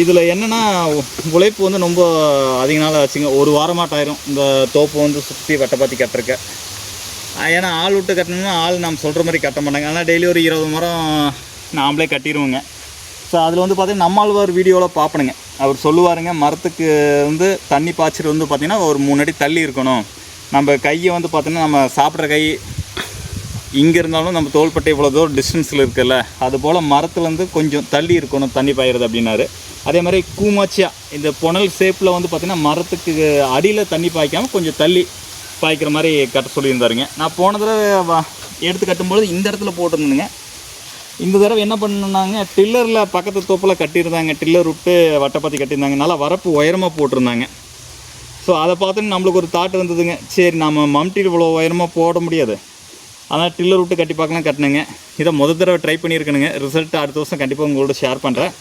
இதில் என்னென்னா உழைப்பு வந்து ரொம்ப அதிக நாள் ஆச்சுங்க. ஒரு வாரமாட்டாயிரும் இந்த தோப்பு வந்து சுற்றி வெட்டைப்பாத்தி கட்டுறக்க. ஏன்னா ஆள் விட்டு கட்டணும்னா ஆள் நம்ம சொல்கிற மாதிரி கட்ட மாட்டாங்க. ஆனால் டெய்லி ஒரு 20 மரம் நாமளே கட்டிடுவோங்க. ஸோ அதில் வந்து பார்த்திங்கன்னா நம்மாழ்வார் வீடியோவில் பார்ப்பணுங்க. அவர் சொல்லுவாருங்க, மரத்துக்கு வந்து தண்ணி பாய்ச்சல் வந்து பார்த்திங்கன்னா ஒரு 3 அடி தள்ளி இருக்கணும். நம்ம கையை வந்து பார்த்திங்கன்னா நம்ம சாப்பிட்ற கை இங்கே இருந்தாலும் நம்ம தோள்பட்டை இவ்வளோ தூரம் டிஸ்டன்ஸில் இருக்குல்ல, அதுபோல் மரத்துலேருந்து கொஞ்சம் தள்ளி இருக்கணும் தண்ணி பாயிறது அப்படின்னாரு. அதே மாதிரி கூமாச்சியாக இந்த புனல் ஷேப்பில் வந்து பார்த்திங்கன்னா மரத்துக்கு அடியில் தண்ணி பாய்க்காமல் கொஞ்சம் தள்ளி பாய்க்கிற மாதிரி கட்ட சொல்லியிருந்தாருங்க. நான் போன தடவை எடுத்து கட்டும்பொழுது இந்த இடத்துல போட்டிருந்தேங்க. இந்த தடவை என்ன பண்ணாங்க, டில்லரில் பக்கத்து தோப்பில் கட்டியிருந்தாங்க. டில்லர் விட்டு வட்டைப்பாத்தி கட்டியிருந்தாங்க. நல்லா வரப்பு உயரமாக போட்டிருந்தாங்க. ஸோ அதை பார்த்துன்னு நம்மளுக்கு ஒரு தாட் வந்ததுங்க, சரி நம்ம மம்டியில் இவ்வளோ உயரமாக போட முடியாது, அதனால் டில்லர் விட்டு கட்டி பார்க்கலாம் கட்டினேங்க. இதை முதல் தடவை ட்ரை பண்ணியிருக்கணுங்க. ரிசல்ட் அடுத்த வருஷம் கண்டிப்பாக உங்களோட ஷேர் பண்ணுறேன்.